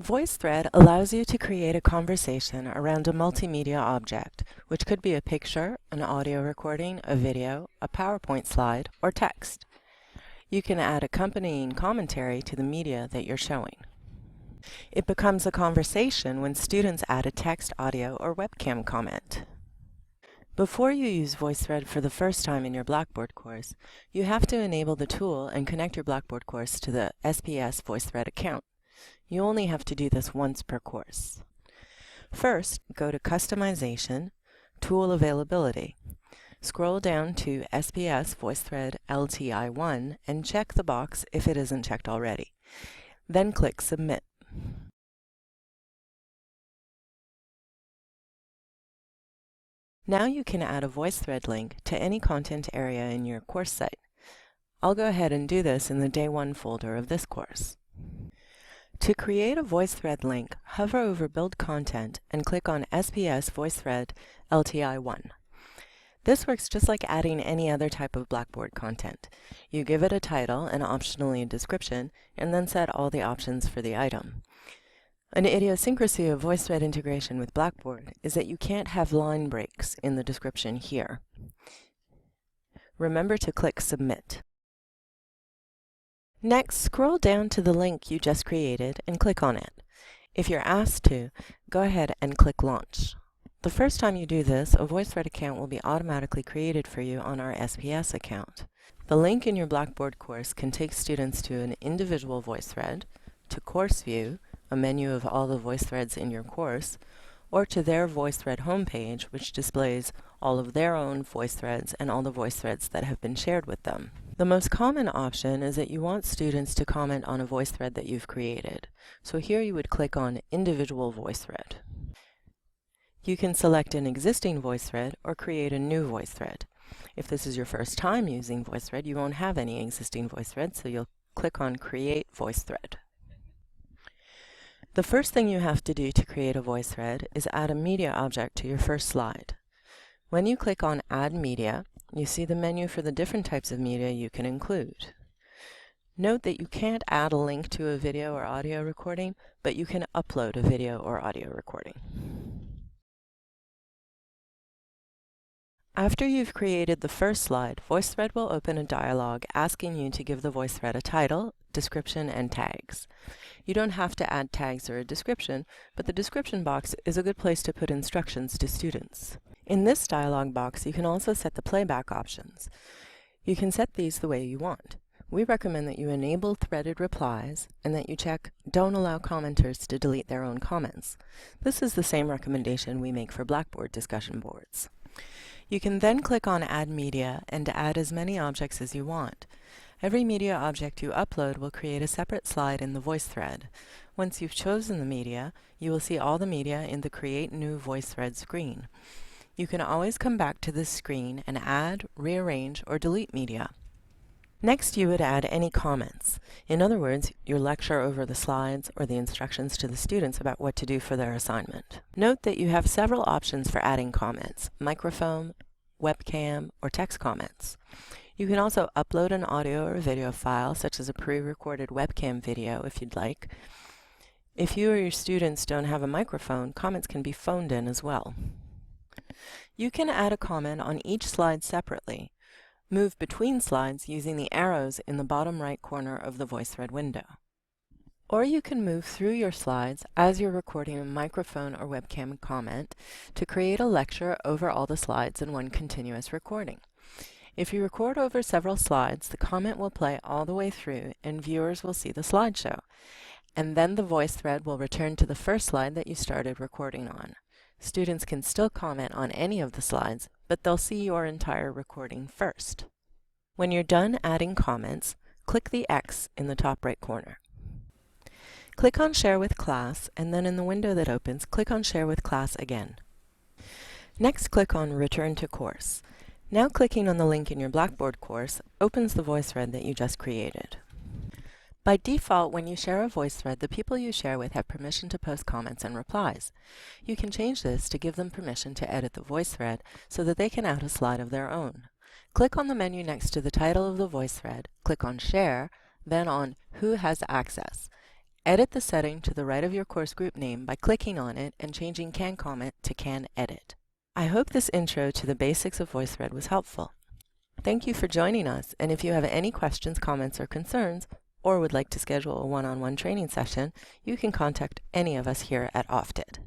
VoiceThread allows you to create a conversation around a multimedia object, which could be a picture, an audio recording, a video, a PowerPoint slide, or text. You can add accompanying commentary to the media that you're showing. It becomes a conversation when students add a text, audio, or webcam comment. Before you use VoiceThread for the first time in your Blackboard course, you have to enable the tool and connect your Blackboard course to the SPS VoiceThread account. You only have to do this once per course. First, go to Customization, Tool Availability. Scroll down to SPS VoiceThread LTI1 and check the box if it isn't checked already. Then click Submit. Now you can add a VoiceThread link to any content area in your course site. I'll go ahead and do this in the Day 1 folder of this course. To create a VoiceThread link, hover over Build Content and click on SPS VoiceThread LTI1. This works just like adding any other type of Blackboard content. You give it a title and optionally a description, and then set all the options for the item. An idiosyncrasy of VoiceThread integration with Blackboard is that you can't have line breaks in the description here. Remember to click Submit. Next, scroll down to the link you just created and click on it. If you're asked to, go ahead and click Launch. The first time you do this, a VoiceThread account will be automatically created for you on our SPS account. The link in your Blackboard course can take students to an individual VoiceThread, to Course View, a menu of all the VoiceThreads in your course, or to their VoiceThread homepage, which displays all of their own VoiceThreads and all the VoiceThreads that have been shared with them. The most common option is that you want students to comment on a VoiceThread that you've created. So here you would click on Individual VoiceThread. You can select an existing VoiceThread or create a new VoiceThread. If this is your first time using VoiceThread, you won't have any existing VoiceThreads, so you'll click on Create VoiceThread. The first thing you have to do to create a VoiceThread is add a media object to your first slide. When you click on Add Media, you see the menu for the different types of media you can include. Note that you can't add a link to a video or audio recording, but you can upload a video or audio recording. After you've created the first slide, VoiceThread will open a dialog asking you to give the VoiceThread a title, description, and tags. You don't have to add tags or a description, but the description box is a good place to put instructions to students. In this dialog box, you can also set the playback options. You can set these the way you want. We recommend that you enable threaded replies and that you check Don't allow commenters to delete their own comments. This is the same recommendation we make for Blackboard discussion boards. You can then click on Add Media and add as many objects as you want. Every media object you upload will create a separate slide in the VoiceThread. Once you've chosen the media, you will see all the media in the Create New VoiceThread screen. You can always come back to this screen and add, rearrange, or delete media. Next, you would add any comments. In other words, your lecture over the slides or the instructions to the students about what to do for their assignment. Note that you have several options for adding comments: microphone, webcam, or text comments. You can also upload an audio or video file, such as a pre-recorded webcam video if you'd like. If you or your students don't have a microphone, comments can be phoned in as well. You can add a comment on each slide separately. Move between slides using the arrows in the bottom right corner of the VoiceThread window. Or you can move through your slides as you're recording a microphone or webcam comment to create a lecture over all the slides in one continuous recording. If you record over several slides, the comment will play all the way through and viewers will see the slideshow. And then the VoiceThread will return to the first slide that you started recording on. Students can still comment on any of the slides, but they'll see your entire recording first. When you're done adding comments, click the X in the top right corner. Click on Share with Class, and then in the window that opens, click on Share with Class again. Next, click on Return to Course. Now clicking on the link in your Blackboard course opens the VoiceThread that you just created. By default, when you share a VoiceThread, the people you share with have permission to post comments and replies. You can change this to give them permission to edit the VoiceThread so that they can add a slide of their own. Click on the menu next to the title of the VoiceThread, click on Share, then on Who Has Access, Edit the setting to the right of your course group name by clicking on it and changing Can Comment to Can Edit. I hope this intro to the basics of VoiceThread was helpful. Thank you for joining us, and if you have any questions, comments, or concerns, or would like to schedule a one-on-one training session, you can contact any of us here at OFTID.